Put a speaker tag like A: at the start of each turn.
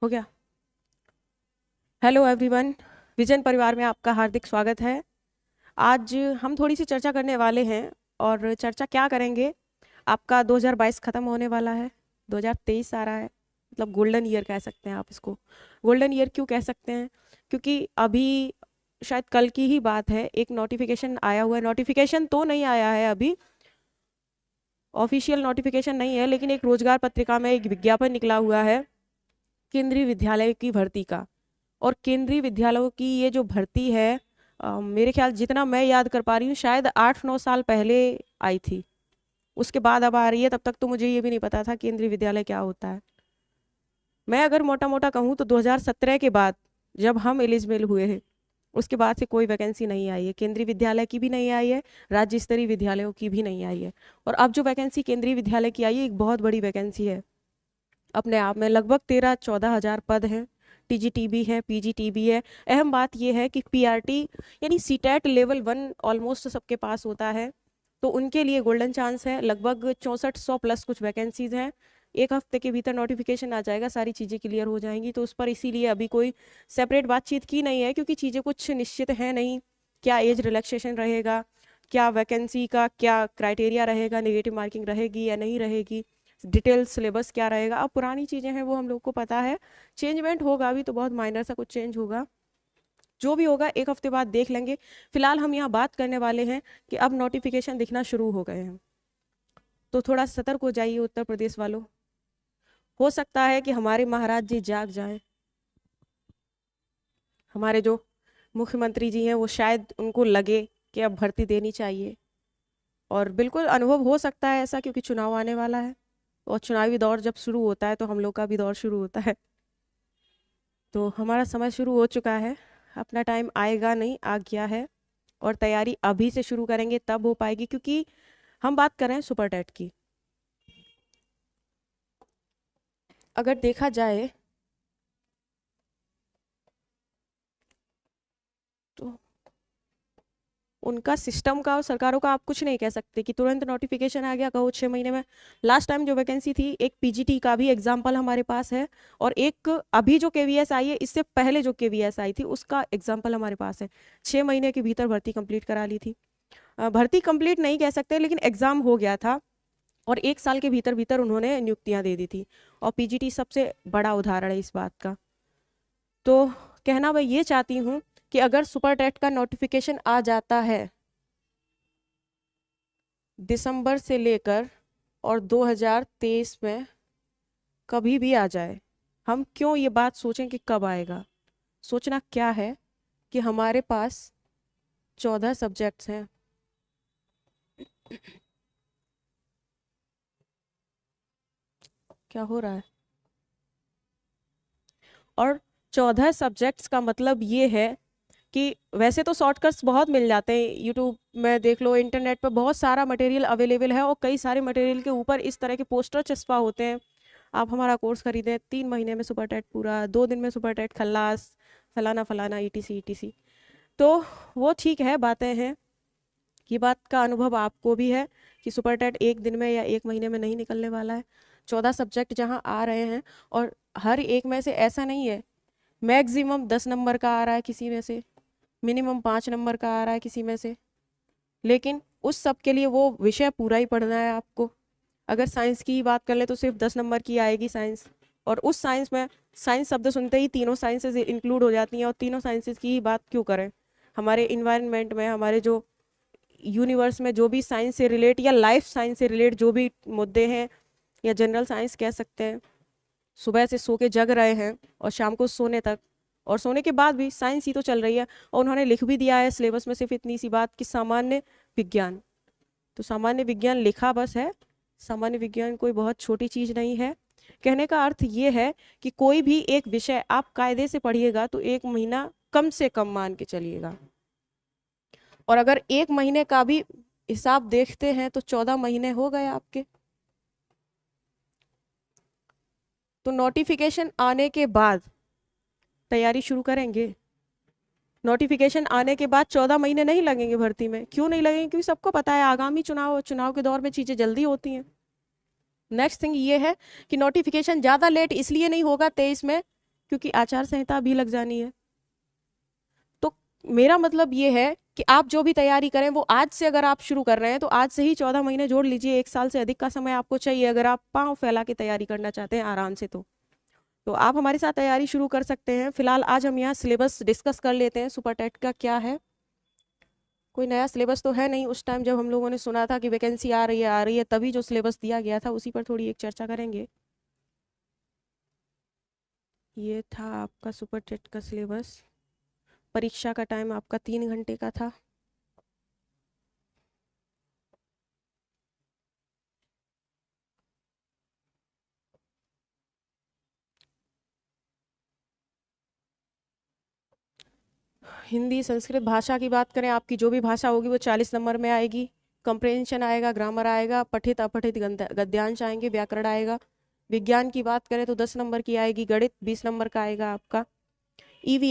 A: हो गया। Hello everyone, vision परिवार में आपका हार्दिक स्वागत है। आज हम थोड़ी सी चर्चा करने वाले हैं। और चर्चा क्या करेंगे, आपका 2022 ख़त्म होने वाला है, 2023 आ रहा है। मतलब गोल्डन ईयर कह सकते हैं आप इसको। गोल्डन ईयर क्यों कह सकते हैं? क्योंकि अभी शायद कल की ही बात है, एक नोटिफिकेशन आया हुआ है। नोटिफिकेशन तो नहीं आया है अभी, ऑफिशियल नोटिफिकेशन नहीं है, लेकिन एक रोजगार पत्रिका में एक विज्ञापन निकला हुआ है केंद्रीय विद्यालय की भर्ती का। और केंद्रीय विद्यालयों की ये जो भर्ती है, मेरे ख्याल जितना मैं याद कर पा रही हूँ, शायद 8-9 साल पहले आई थी। उसके बाद अब आ रही है। तब तक तो मुझे ये भी नहीं पता था केंद्रीय विद्यालय क्या होता है। मैं अगर मोटा मोटा कहूँ तो 2017 के बाद, जब हम एलिजिबल हुए हैं, उसके बाद से कोई वैकेंसी नहीं आई है। केंद्रीय विद्यालय की भी नहीं आई है, राज्य स्तरीय विद्यालयों की भी नहीं आई है। और अब जो वैकेंसी केंद्रीय विद्यालय की आई है, एक बहुत बड़ी वैकेंसी है अपने आप में। लगभग 13-14 हज़ार पद हैं। टीजीटीबी है, पीजीटीबी है। अहम बात यह है कि पीआरटी यानी सीटेट लेवल 1 ऑलमोस्ट सबके पास होता है, तो उनके लिए गोल्डन चांस है। लगभग 6400 प्लस कुछ वैकेंसीज हैं। एक हफ्ते के भीतर नोटिफिकेशन आ जाएगा, सारी चीज़ें क्लियर हो जाएंगी। तो उस पर इसीलिए अभी कोई सेपरेट बातचीत की नहीं है, क्योंकि चीज़ें कुछ निश्चित हैं नहीं। क्या एज रिलैक्सेशन रहेगा, क्या वैकेंसी का क्या क्राइटेरिया रहेगा, नेगेटिव मार्किंग रहेगी या नहीं रहेगी, डिटेल सिलेबस क्या रहेगा, अब पुरानी चीज़ें हैं वो हम लोग को पता है। चेंजमेंट होगा अभी तो बहुत माइनर सा कुछ चेंज होगा, जो भी होगा एक हफ्ते बाद देख लेंगे। फिलहाल हम यहाँ बात करने वाले हैं कि अब नोटिफिकेशन दिखना शुरू हो गए हैं, तो थोड़ा सतर्क हो जाइए उत्तर प्रदेश वालों। हो सकता है कि हमारे महाराज जी जाग जाएं। हमारे जो मुख्यमंत्री जी हैं वो शायद उनको लगे कि अब भर्ती देनी चाहिए। और बिल्कुल अनुभव हो सकता है ऐसा, क्योंकि चुनाव आने वाला है, और चुनावी दौर जब शुरू होता है तो हम लोग का भी दौर शुरू होता है। तो हमारा समय शुरू हो चुका है, अपना टाइम आएगा नहीं, आ गया है। और तैयारी अभी से शुरू करेंगे तब हो पाएगी, क्योंकि हम बात कर रहे हैं सुपर टेट की। अगर देखा जाए तो उनका सिस्टम का और सरकारों का आप कुछ नहीं कह सकते कि तुरंत नोटिफिकेशन आ गया कहो 6 महीने में। लास्ट टाइम जो वैकेंसी थी, एक पीजीटी का भी एग्जाम्पल हमारे पास है, और एक अभी जो केवीएस आई है, इससे पहले जो केवीएस आई थी उसका एग्जाम्पल हमारे पास है। 6 महीने के भीतर भर्ती कंप्लीट करा ली थी। भर्ती कंप्लीट नहीं कह सकते, लेकिन एग्जाम हो गया था, और 1 साल के भीतर भीतर उन्होंने नियुक्तियां दे दी थी। और पीजीटी सबसे बड़ा उदाहरण है इस बात का। तो कहना मैं ये चाहती हूँ कि अगर सुपर टेट का नोटिफिकेशन आ जाता है दिसंबर से लेकर, और 2023 में कभी भी आ जाए, हम क्यों ये बात सोचें कि कब आएगा। सोचना क्या है कि हमारे पास 14 सब्जेक्ट्स हैं। क्या हो रहा है? और 14 सब्जेक्ट्स का मतलब ये है कि वैसे तो शॉर्टकट्स बहुत मिल जाते हैं, यूट्यूब में देख लो, इंटरनेट पर बहुत सारा मटेरियल अवेलेबल है, और कई सारे मटेरियल के ऊपर इस तरह के पोस्टर चस्पा होते हैं। आप हमारा कोर्स खरीदें, 3 महीने में सुपर टेट पूरा, 2 दिन में सुपर टेट खल्लास, फलाना फलाना ईटीसी ईटीसी। तो वो ठीक है, बातें हैं। ये बात का अनुभव आपको भी है कि सुपर टेट 1 दिन में या 1 महीने में नहीं निकलने वाला है। 14 सब्जेक्ट जहाँ आ रहे हैं, और हर एक में से ऐसा नहीं है मैक्सिमम 10 नंबर का आ रहा है किसी में से, मिनिमम 5 नंबर का आ रहा है किसी में से, लेकिन उस सब के लिए वो विषय पूरा ही पढ़ना है आपको। अगर साइंस की बात कर ले तो सिर्फ 10 नंबर की आएगी साइंस, और उस साइंस में साइंस शब्द सुनते ही तीनों साइंसेज इंक्लूड हो जाती हैं। और तीनों साइंसेज की ही बात क्यों करें, हमारे इन्वायरमेंट में, हमारे जो यूनिवर्स में जो भी साइंस से रिलेट या लाइफ साइंस से रिलेट जो भी मुद्दे हैं, या जनरल साइंस कह सकते हैं, सुबह से सो के जग रहे हैं और शाम को सोने तक, और सोने के बाद भी साइंस ही तो चल रही है। और उन्होंने लिख भी दिया है सिलेबस में सिर्फ इतनी सी बात कि सामान्य विज्ञान। तो सामान्य विज्ञान लिखा बस है, सामान्य विज्ञान कोई बहुत छोटी चीज़ नहीं है। कहने का अर्थ ये है कि कोई भी एक विषय आप कायदे से पढ़िएगा तो 1 महीना कम से कम मान के चलिएगा। और अगर 1 महीने का भी हिसाब देखते हैं तो 14 महीने हो गए आपके। तो नोटिफिकेशन आने के बाद तैयारी शुरू करेंगे। नोटिफिकेशन आने के बाद 14 महीने नहीं लगेंगे भर्ती में। क्यों नहीं लगेंगे? क्योंकि सबको पता है आगामी चुनाव के दौर में चीज़ें जल्दी होती हैं। नेक्स्ट थिंग ये है कि नोटिफिकेशन ज़्यादा लेट इसलिए नहीं होगा 23 में, क्योंकि आचार संहिता भी लग जानी है। तो मेरा मतलब ये है कि आप जो भी तैयारी करें वो आज से अगर आप शुरू कर रहे हैं तो आज से ही 14 महीने जोड़ लीजिए, 1 साल से अधिक का समय आपको चाहिए अगर आप पाँव फैला के तैयारी करना चाहते हैं आराम से। तो आप हमारे साथ तैयारी शुरू कर सकते हैं। फिलहाल आज हम यहाँ सिलेबस डिस्कस कर लेते हैं, सुपर टेट का क्या है। कोई नया सिलेबस तो है नहीं, उस टाइम जब हम लोगों ने सुना था कि वैकेंसी आ रही है तभी जो सिलेबस दिया गया था उसी पर थोड़ी एक चर्चा करेंगे। ये था आपका सुपर टेट का सिलेबस। परीक्षा का टाइम आपका 3 घंटे का था। हिंदी संस्कृत भाषा की बात करें, आपकी जो भी भाषा होगी वो 40 नंबर में आएगी। कंप्रेंशन आएगा, ग्रामर आएगा, पठित अपठित गद्यांश आएंगे, व्याकरण आएगा। विज्ञान की बात करें तो 10 नंबर की आएगी, गणित 20 नंबर का आएगा आपका। ईवी